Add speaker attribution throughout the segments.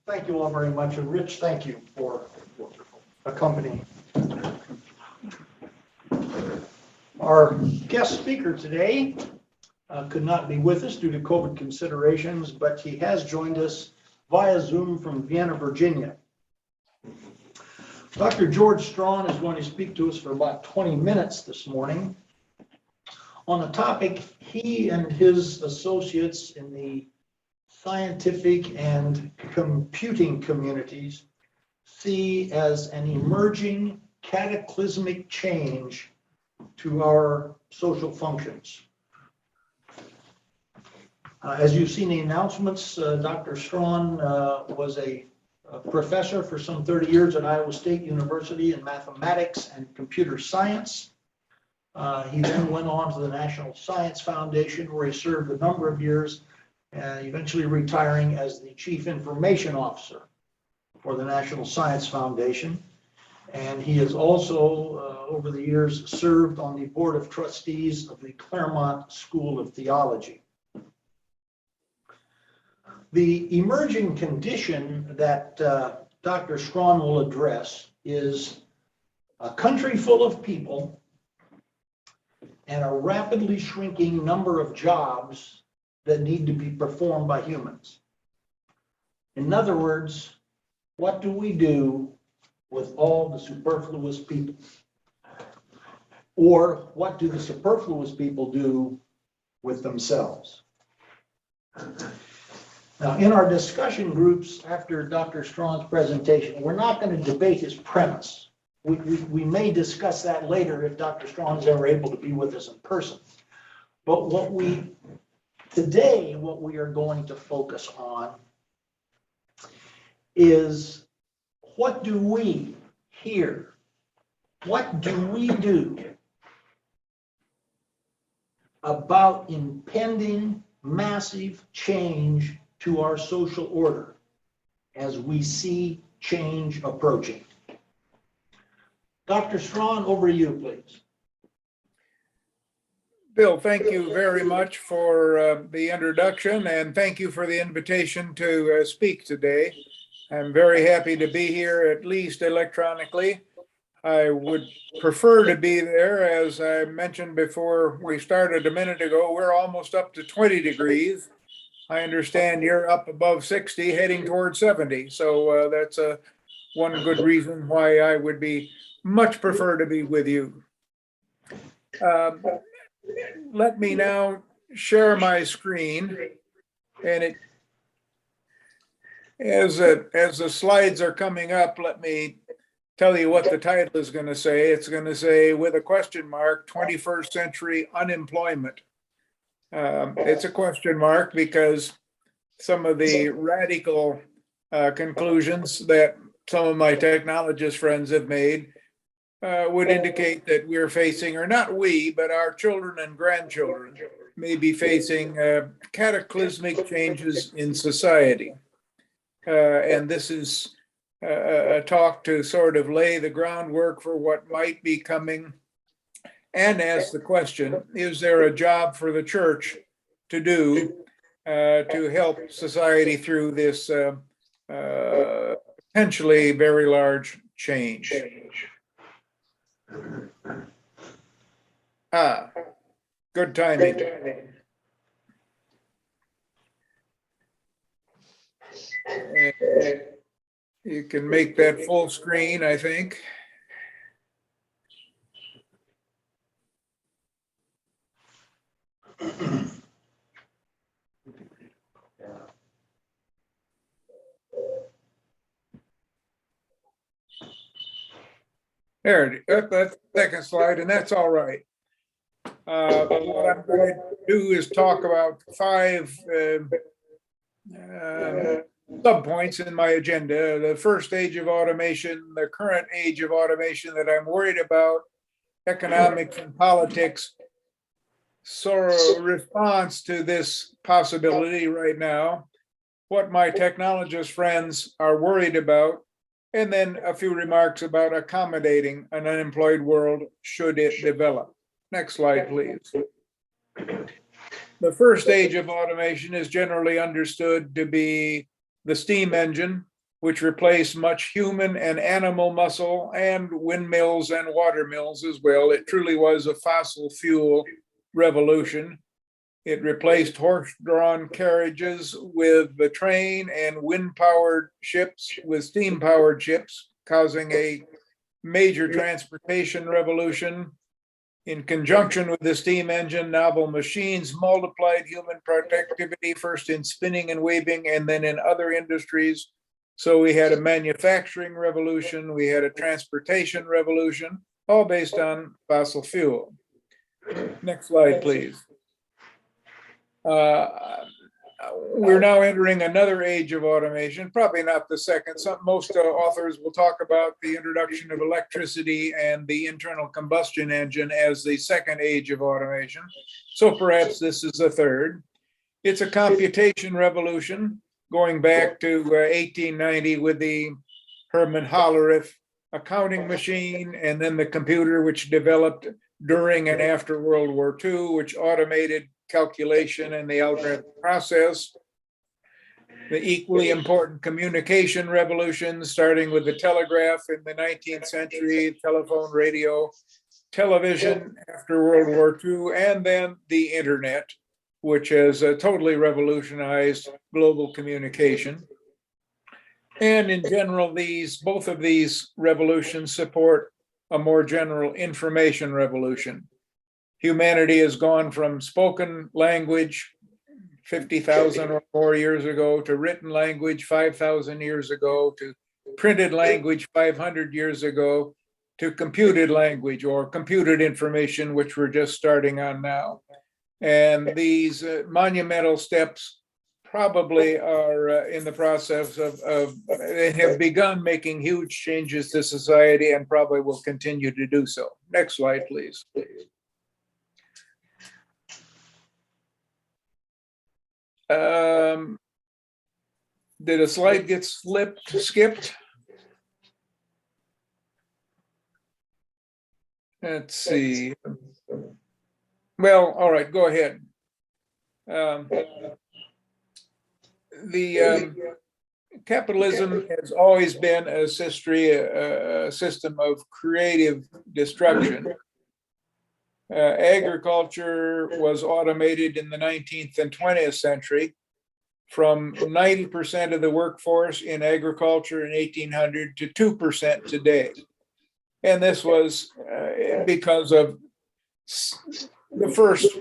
Speaker 1: Thank you all very much, and Rich, thank you for accompanying. Our guest speaker today could not be with us due to COVID considerations, but he has joined us via Zoom from Vienna, Virginia. Dr. George Strawn is going to speak to us for about 20 minutes this morning on a topic he and his associates in the scientific and computing communities see as an emerging cataclysmic change to our social functions. As you've seen the announcements, Dr. Strawn was a professor for some 30 years at Iowa State University in mathematics and computer science. He then went on to the National Science Foundation, where he served a number of years, eventually retiring as the Chief Information Officer for the National Science Foundation. And he has also, over the years, served on the Board of Trustees of the Claremont School of Theology. The emerging condition that Dr. Strawn will address is a country full of people and a rapidly shrinking number of jobs that need to be performed by humans. In other words, what do we do with all the superfluous people? Or what do the superfluous people do with themselves? Now, in our discussion groups after Dr. Strawn's presentation, we're not going to debate his premise. We may discuss that later if Dr. Strawn is ever able to be with us in person. But today, what we are going to focus on is, what do we here, what do we do about impending massive change to our social order as we see change approaching? Dr. Strawn, over to you, please.
Speaker 2: Bill, thank you very much for the introduction, and thank you for the invitation to speak today. I'm very happy to be here, at least electronically. I would prefer to be there. As I mentioned before we started a minute ago, we're almost up to 20 degrees. I understand you're up above 60, heading toward 70. So that's one good reason why I would much prefer to be with you. Let me now share my screen, and as the slides are coming up, let me tell you what the title is going to say. It's going to say, with a question mark, 21st century unemployment. It's a question mark because some of the radical conclusions that some of my technologist friends have made would indicate that we're facing, or not we, but our children and grandchildren may be facing cataclysmic changes in society. And this is a talk to sort of lay the groundwork for what might be coming, and ask the question, is there a job for the church to do to help society through this potentially very large change? Good timing. You can make that full screen, I think. There, that's the second slide, and that's all right. What I'm going to do is talk about 5 subpoints in my agenda. The first age of automation, the current age of automation that I'm worried about, economics and politics. So response to this possibility right now, what my technologist friends are worried about, and then a few remarks about accommodating an unemployed world should it develop. Next slide, please. The first stage of automation is generally understood to be the steam engine, which replaced much human and animal muscle and windmills and water mills as well. It truly was a fossil fuel revolution. It replaced horse-drawn carriages with the train and wind-powered ships with steam-powered ships, causing a major transportation revolution. In conjunction with the steam engine, novel machines multiplied human productivity, first in spinning and weaving, and then in other industries. So we had a manufacturing revolution, we had a transportation revolution, all based on fossil fuel. Next slide, please. We're now entering another age of automation, probably not the second. Most authors will talk about the introduction of electricity and the internal combustion engine as the second age of automation. So perhaps this is the third. It's a computation revolution going back to 1890 with the Herman Hollerith accounting machine, and then the computer, which developed during and after World War II, which automated calculation and the algorithm process. The equally important communication revolution, starting with the telegraph in the 19th century, telephone, radio, television after World War II, and then the internet, which has totally revolutionized global communication. And in general, both of these revolutions support a more general information revolution. Humanity has gone from spoken language 50,000 or more years ago to written language 5,000 years ago to printed language 500 years ago to computed language or computed information, which we're just starting on now. And these monumental steps probably are in the process of they have begun making huge changes to society and probably will continue to do so. Next slide, please. Did a slide get skipped? Let's see. Well, all right, go ahead. Capitalism has always been a system of creative destruction. Agriculture was automated in the 19th and 20th century, from 90% of the workforce in agriculture in 1800 to 2% today. And this was because of the first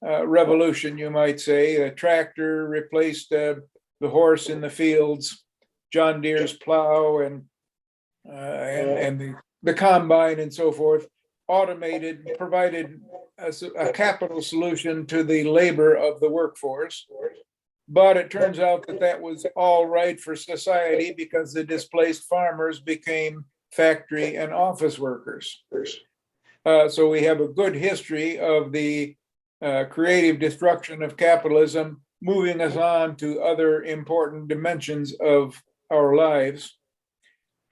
Speaker 2: revolution, you might say. A tractor replaced the horse in the fields, John Deere's plow, and the combine and so forth. Automated, provided a capital solution to the labor of the workforce. But it turns out that that was all right for society because the displaced farmers became factory and office workers. So we have a good history of the creative destruction of capitalism, moving us on to other important dimensions of our lives.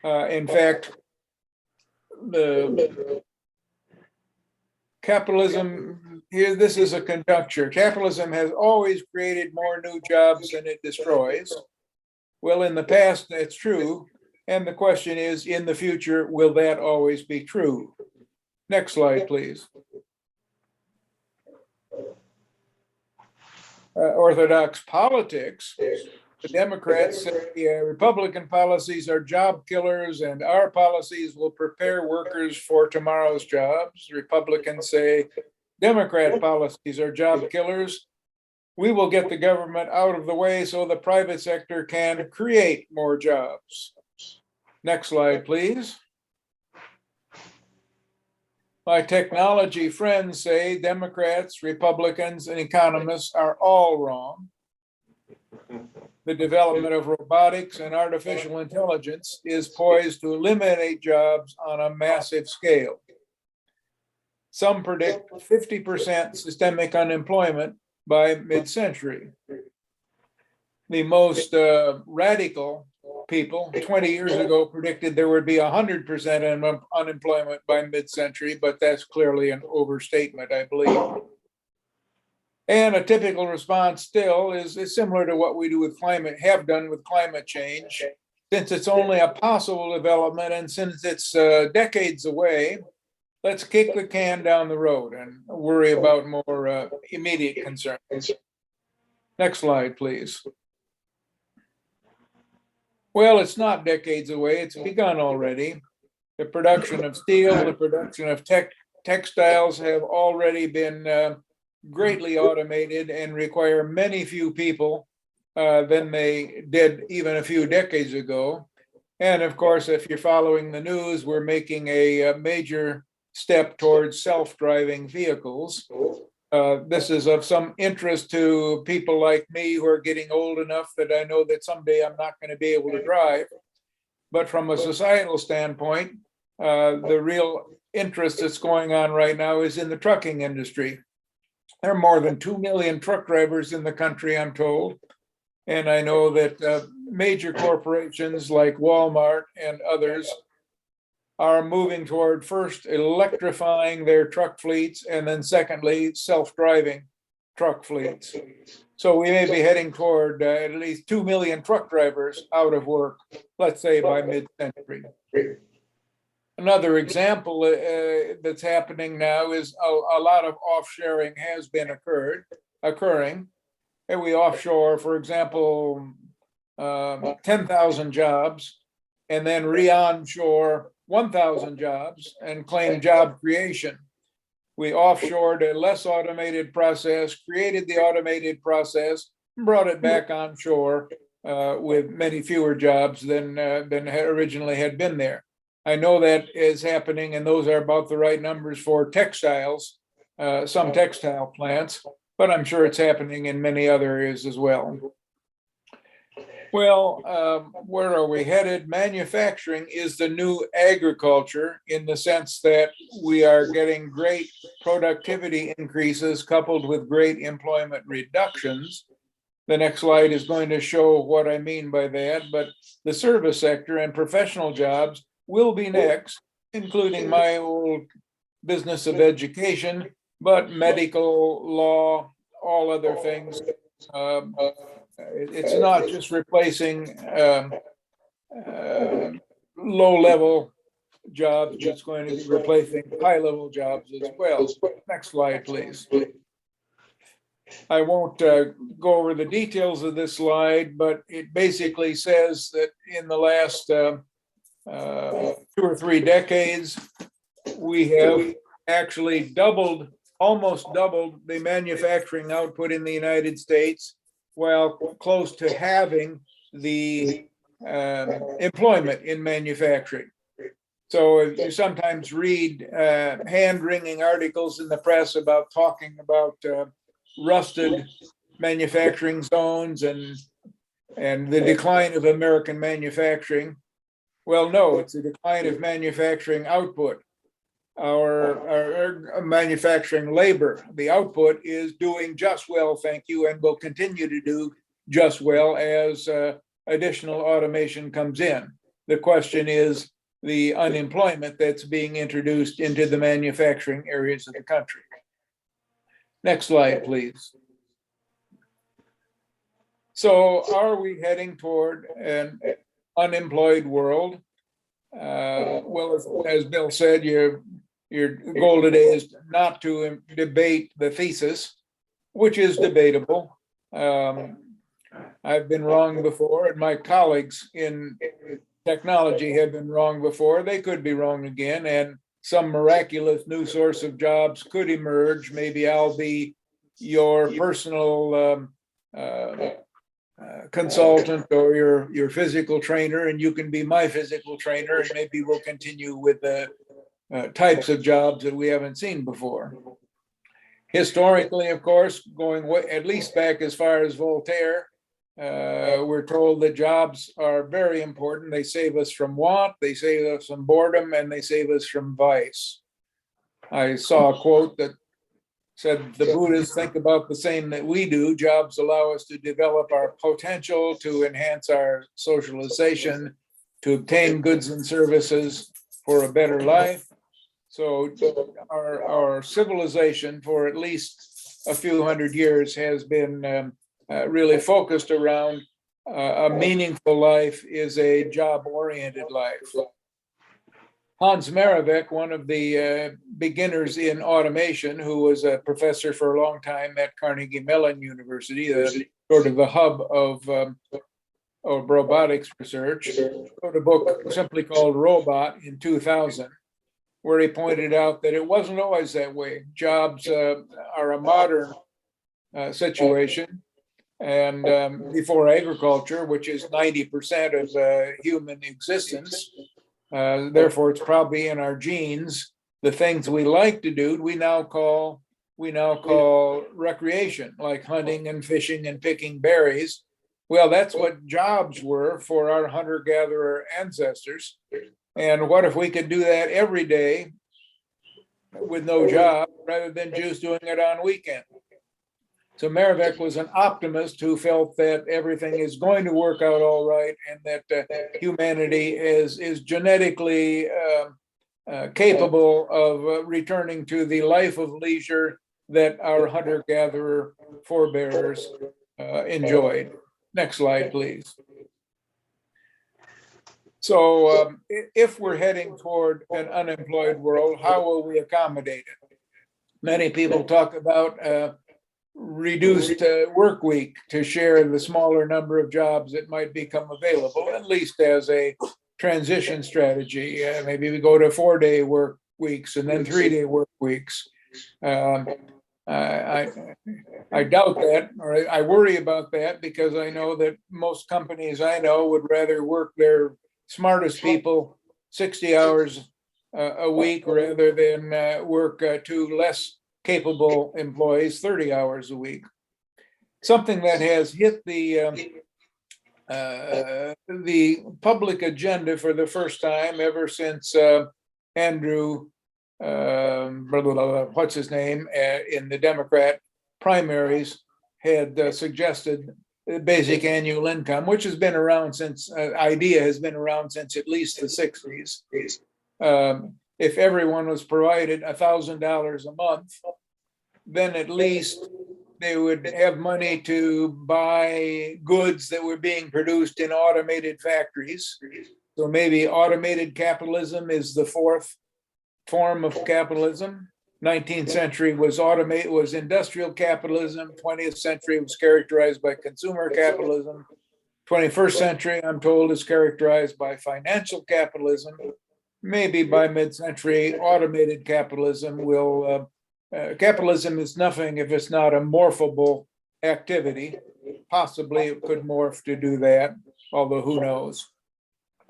Speaker 2: In fact, the capitalism, here, this is a conjuncture. Capitalism has always created more new jobs than it destroys. Well, in the past, that's true. And the question is, in the future, will that always be true? Next slide, please. Orthodox politics. The Democrats say Republican policies are job killers and our policies will prepare workers for tomorrow's jobs. Republicans say Democrat policies are job killers. We will get the government out of the way so the private sector can create more jobs. Next slide, please. My technology friends say Democrats, Republicans, and economists are all wrong. The development of robotics and artificial intelligence is poised to eliminate jobs on a massive scale. Some predict 50% systemic unemployment by mid-century. The most radical people 20 years ago predicted there would be 100% unemployment by mid-century, but that's clearly an overstatement, I believe. And a typical response still is similar to what we do with have done with climate change. Since it's only a possible development and since it's decades away, let's kick the can down the road and worry about more immediate concerns. Next slide, please. Well, it's not decades away. It's begun already. The production of steel, the production of textiles have already been greatly automated and require many few people than they did even a few decades ago. And of course, if you're following the news, we're making a major step towards self-driving vehicles. This is of some interest to people like me who are getting old enough that I know that someday I'm not going to be able to drive. But from a societal standpoint, the real interest that's going on right now is in the trucking industry. There are more than 2 million truck drivers in the country, I'm told. And I know that major corporations like Walmart and others are moving toward first electrifying their truck fleets and then secondly, self-driving truck fleets. So we may be heading toward at least 2 million truck drivers out of work, let's say by mid-century. Another example that's happening now is a lot of offshoring has been occurring. And we offshore, for example, 10,000 jobs and then re-onshore 1,000 jobs and claim job creation. We offshored a less automated process, created the automated process, and brought it back onshore with many fewer jobs than originally had been there. I know that is happening, and those are about the right numbers for textiles, some textile plants, but I'm sure it's happening in many other areas as well. Well, where are we headed? Manufacturing is the new agriculture in the sense that we are getting great productivity increases coupled with great employment reductions. The next slide is going to show what I mean by that, but the service sector and professional jobs will be next, including my old business of education, but medical, law, all other things. It's not just replacing low-level jobs, it's going to be replacing high-level jobs as well. Next slide, please. I won't go over the details of this slide, but it basically says that in the last 2 or 3 decades, we have actually almost doubled the manufacturing output in the United States, while close to having the employment in manufacturing. So if you sometimes read hand-wringing articles in the press about talking about rusted manufacturing zones and the decline of American manufacturing. Well, no, it's a decline of manufacturing output. Our manufacturing labor, the output is doing just well, thank you, and will continue to do just well as additional automation comes in. The question is the unemployment that's being introduced into the manufacturing areas of the country. Next slide, please. So are we heading toward an unemployed world? Well, as Bill said, your goal today is not to debate the thesis, which is debatable. I've been wrong before, and my colleagues in technology have been wrong before. They could be wrong again, and some miraculous new source of jobs could emerge. Maybe I'll be your personal consultant or your physical trainer, and you can be my physical trainer, and maybe we'll continue with the types of jobs that we haven't seen before. Historically, of course, going at least back as far as Voltaire, we're told that jobs are very important. They save us from want, they save us from boredom, and they save us from vice. I saw a quote that said the Buddhists think about the same that we do. Jobs allow us to develop our potential, to enhance our socialization, to obtain goods and services for a better life. So our civilization for at least a few hundred years has been really focused around a meaningful life is a job-oriented life. Hans Maravek, one of the beginners in automation, who was a professor for a long time at Carnegie Mellon University, sort of the hub of robotics research, wrote a book simply called Robot in 2000, where he pointed out that it wasn't always that way. Jobs are a modern situation. And before agriculture, which is 90% of human existence, therefore it's probably in our genes. The things we like to do, we now call recreation, like hunting and fishing and picking berries. Well, that's what jobs were for our hunter-gatherer ancestors. And what if we could do that every day with no job rather than just doing it on weekend? So Maravek was an optimist who felt that everything is going to work out all right and that humanity is genetically capable of returning to the life of leisure that our hunter-gatherer forebears enjoyed. Next slide, please. So if we're heading toward an unemployed world, how will we accommodate it? Many people talk about reduced work week to share the smaller number of jobs that might become available, at least as a transition strategy. Maybe we go to 4-day work weeks and then 3-day work weeks. I doubt that, or I worry about that, because I know that most companies I know would rather work their smartest people 60 hours a week rather than work to less capable employees 30 hours a week. Something that has hit the public agenda for the first time ever since Andrew, what's his name, in the Democrat primaries had suggested basic annual income, which has been around since, idea has been around since at least the 60s. If everyone was provided $1,000 a month, then at least they would have money to buy goods that were being produced in automated factories. So maybe automated capitalism is the fourth form of capitalism. 19th century was industrial capitalism. 20th century was characterized by consumer capitalism. 21st century, I'm told, is characterized by financial capitalism. Maybe by mid-century, automated capitalism will, capitalism is nothing if it's not a morphable activity. Possibly it could morph to do that, although who knows.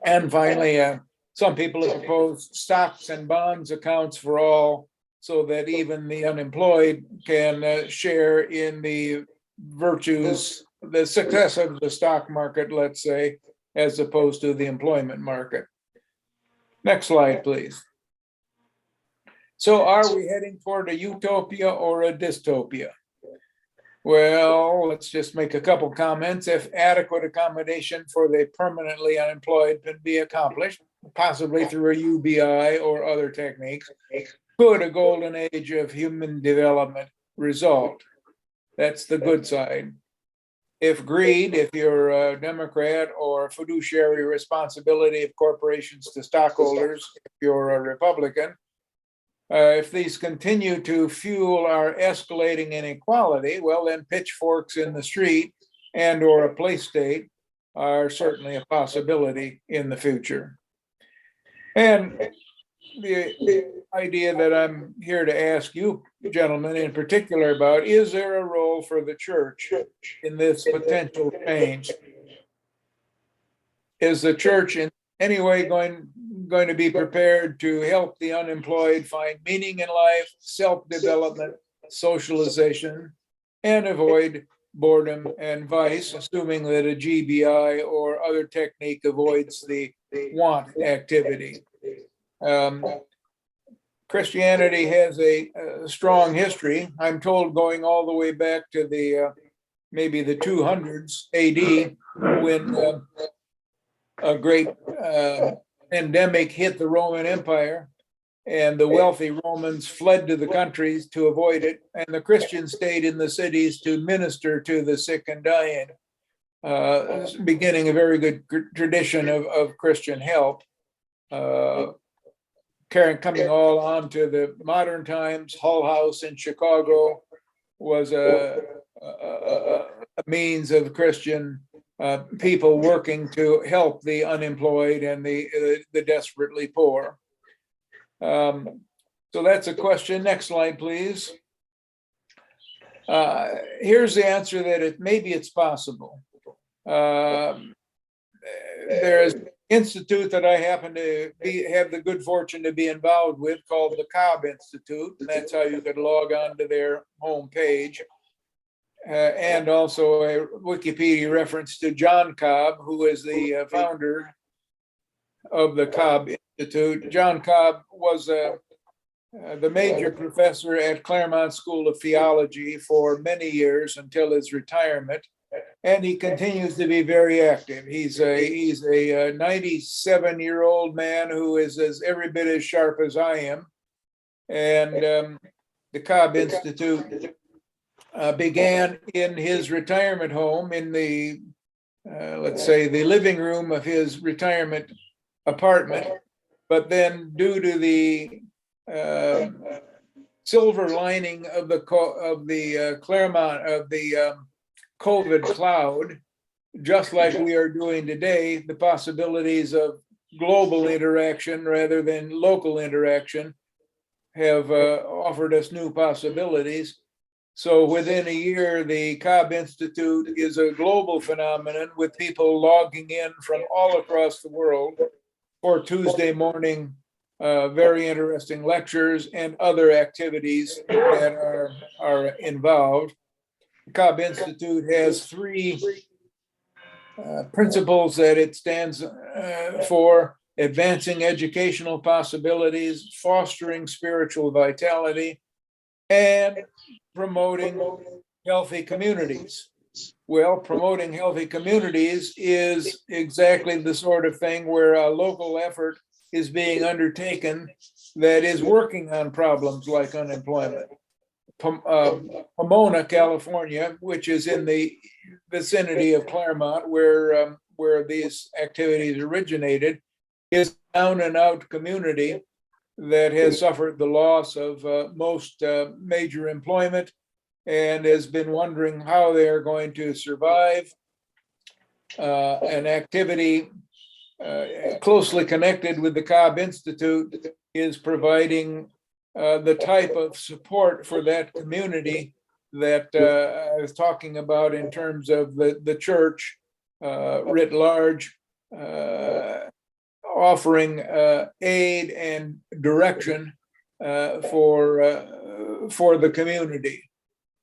Speaker 2: And finally, some people have proposed stocks and bonds accounts for all, so that even the unemployed can share in the virtues, the success of the stock market, let's say, as opposed to the employment market. Next slide, please. So are we heading toward a utopia or a dystopia? Well, let's just make a couple comments. If adequate accommodation for the permanently unemployed can be accomplished, possibly through a UBI or other techniques, could a golden age of human development result? That's the good side. If greed, if you're a Democrat, or fiduciary responsibility of corporations to stockholders, if you're a Republican, if these continue to fuel our escalating inequality, well, then pitchforks in the street and or a police state are certainly a possibility in the future. And the idea that I'm here to ask you, gentlemen, in particular about, is there a role for the church in this potential change? Is the church in any way going going to be prepared to help the unemployed find meaning in life, self-development, socialization, and avoid boredom and vice, assuming that a GBI or other technique avoids the want activity. Christianity has a strong history, I'm told, going all the way back to the maybe the 200s AD, when a great pandemic hit the Roman Empire, and the wealthy Romans fled to the countries to avoid it, and the Christians stayed in the cities to minister to the sick and dying, beginning a very good tradition of Christian help. Coming all on to the modern times, Hull House in Chicago was a means of Christian people working to help the unemployed and the desperately poor. So that's a question. Next slide, please. Here's the answer that maybe it's possible. There's an institute that I happen to have the good fortune to be involved with called the Cobb Institute, and that's how you could log on to their homepage. And also a Wikipedia reference to John Cobb, who is the founder of the Cobb Institute. John Cobb was the major professor at Claremont School of Theology for many years until his retirement, and he continues to be very active. He's a 97-year-old man who is every bit as sharp as I am. And the Cobb Institute began in his retirement home in the, let's say, the living room of his retirement apartment. But then, due to the silver lining of the Claremont of the COVID cloud, just like we are doing today, the possibilities of global interaction rather than local interaction have offered us new possibilities. So within a year, the Cobb Institute is a global phenomenon with people logging in from all across the world for Tuesday morning very interesting lectures and other activities that are involved. The Cobb Institute has three principles that it stands for: advancing educational possibilities, fostering spiritual vitality, and promoting healthy communities. Well, promoting healthy communities is exactly the sort of thing where a local effort is being undertaken that is working on problems like unemployment. Pomona, California, which is in the vicinity of Claremont, where these activities originated, is a down and out community that has suffered the loss of most major employment and has been wondering how they are going to survive. An activity closely connected with the Cobb Institute is providing the type of support for that community that I was talking about in terms of the church writ large, offering aid and direction for the community.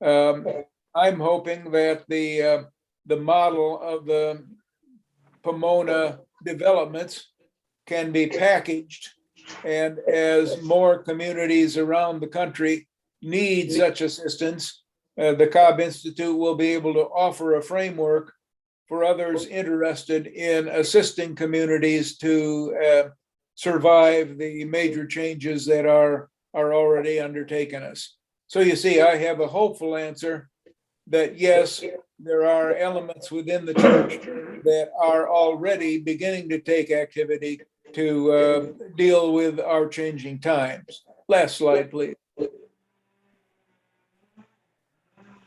Speaker 2: I'm hoping that the model of the Pomona developments can be packaged, and as more communities around the country need such assistance, the Cobb Institute will be able to offer a framework for others interested in assisting communities to survive the major changes that are already undertaken us. So you see, I have a hopeful answer that yes, there are elements within the church that are already beginning to take activity to deal with our changing times. Last slide, please.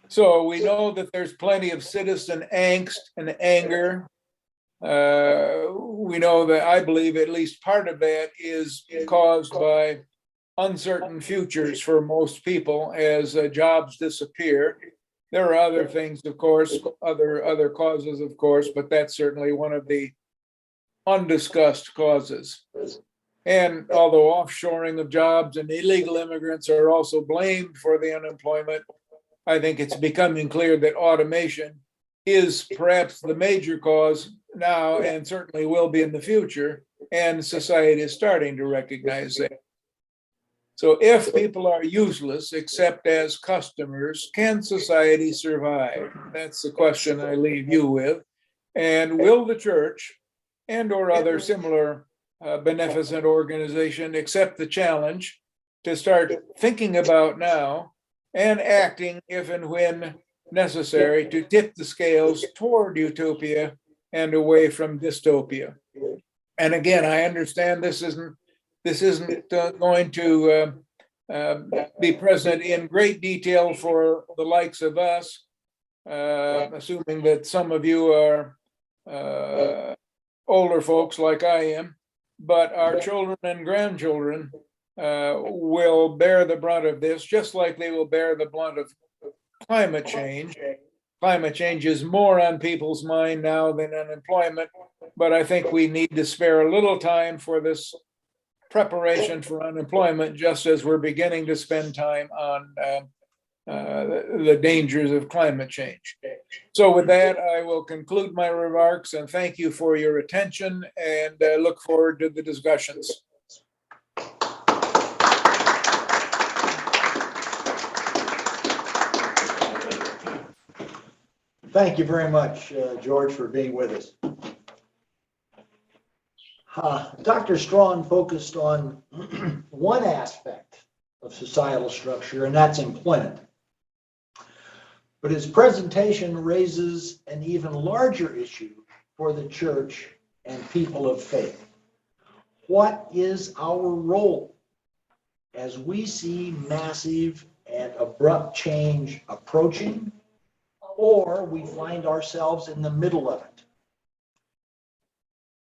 Speaker 2: So we know that there's plenty of citizen angst and anger. We know that, I believe at least part of that is caused by uncertain futures for most people as jobs disappear. There are other things, of course, other causes, of course, but that's certainly one of the undiscussed causes. And although offshoring of jobs and illegal immigrants are also blamed for the unemployment, I think it's becoming clear that automation is perhaps the major cause now and certainly will be in the future. And society is starting to recognize that. So if people are useless except as customers, can society survive? That's the question I leave you with. And will the church and or other similar beneficent organization accept the challenge to start thinking about now and acting if and when necessary to tip the scales toward utopia and away from dystopia? And again, I understand this isn't going to be present in great detail for the likes of us, assuming that some of you are older folks like I am, but our children and grandchildren will bear the brunt of this, just like they will bear the brunt of climate change. Climate change is more on people's mind now than unemployment, but I think we need to spare a little time for this preparation for unemployment, just as we're beginning to spend time on the dangers of climate change. So with that, I will conclude my remarks and thank you for your attention and look forward to the discussions.
Speaker 1: Thank you very much, George, for being with us. Dr. Strawn focused on one aspect of societal structure, and that's employment. But his presentation raises an even larger issue for the church and people of faith. What is our role as we see massive and abrupt change approaching, or we find ourselves in the middle of it?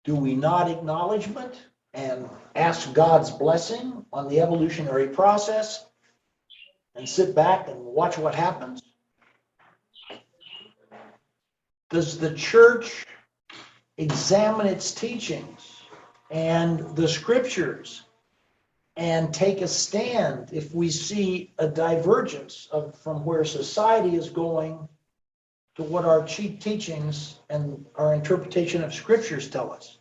Speaker 1: Do we nod acknowledgement and ask God's blessing on the evolutionary process and sit back and watch what happens? Does the church examine its teachings and the scriptures and take a stand if we see a divergence from where society is going to what our chief teachings and our interpretation of scriptures tell us?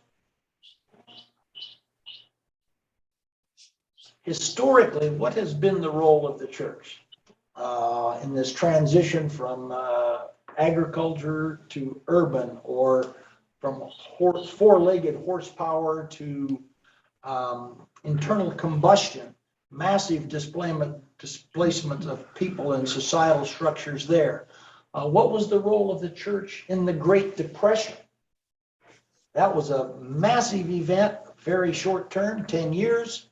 Speaker 1: Historically, what has been the role of the church in this transition from agriculture to urban, or from four-legged horsepower to internal combustion, massive displacement of people and societal structures there? What was the role of the church in the Great Depression? That was a massive event, very short term, 10 years.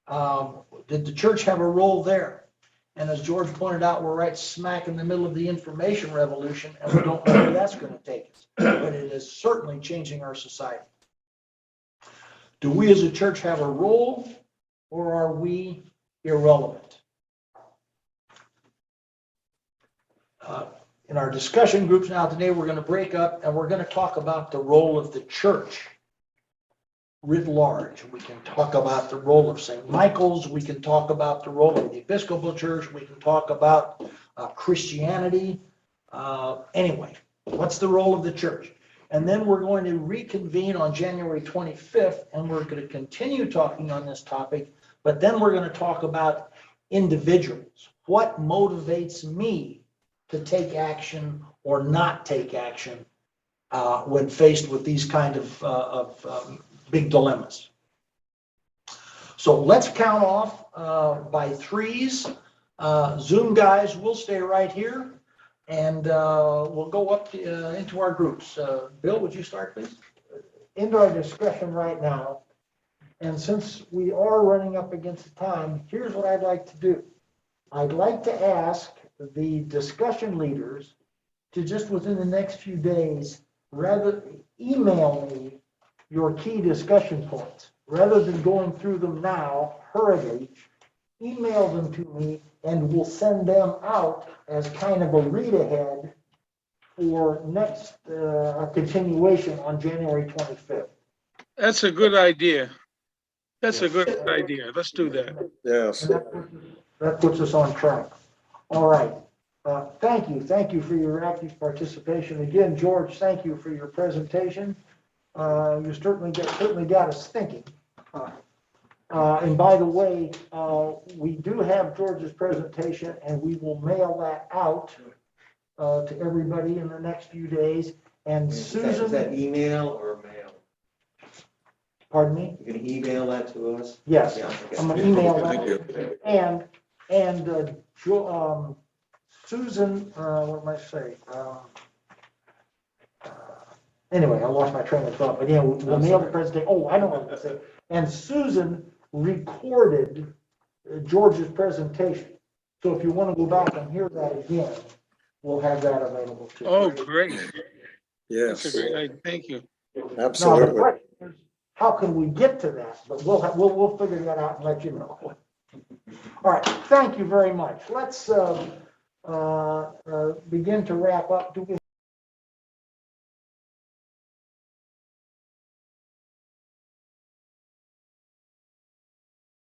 Speaker 1: Did the church have a role there? And as George pointed out, we're right smack in the middle of the information revolution, and we don't know where that's going to take us. But it is certainly changing our society. Do we as a church have a role, or are we irrelevant? In our discussion groups now today, we're going to break up and we're going to talk about the role of the church writ large. We can talk about the role of St. Michael's. We can talk about the role of the Episcopal Church. We can talk about Christianity. Anyway, what's the role of the church? And then we're going to reconvene on January 25th, and we're going to continue talking on this topic, but then we're going to talk about individuals. What motivates me to take action or not take action when faced with these kind of big dilemmas? So let's count off by threes. Zoom guys, we'll stay right here, and we'll go up into our groups. Bill, would you start, please? Into our discussion right now. And since we are running up against time, here's what I'd like to do. I'd like to ask the discussion leaders to just within the next few days, rather email me your key discussion points. Rather than going through them now hurriedly, email them to me and we'll send them out as kind of a read ahead for next continuation on January 25th.
Speaker 3: That's a good idea. That's a good idea. Let's do that.
Speaker 4: Yes.
Speaker 1: And that puts us on track. All right. Thank you. Thank you for your active participation. Again, George, thank you for your presentation. You certainly got us thinking. And by the way, we do have George's presentation, and we will mail that out to everybody in the next few days. And
Speaker 5: Is
Speaker 1: Susan,
Speaker 5: that email or mail?
Speaker 1: pardon me?
Speaker 5: You can email that to us?
Speaker 1: Yes,
Speaker 5: Yeah, okay.
Speaker 1: I'm gonna email that. And Susan, what am I saying? Anyway, I lost my train of thought, but yeah, we'll mail the presentation. Oh, I know what I was gonna say. And Susan recorded George's presentation. So if you want to go back and hear that again, we'll have that available too.
Speaker 3: Oh, great. That's
Speaker 4: Yes,
Speaker 3: a great idea. Thank you.
Speaker 1: Now, the
Speaker 4: absolutely.
Speaker 1: question is, how can we get to that? But we'll figure that out and let you know. All right, thank you very much. Let's begin to wrap up. Do we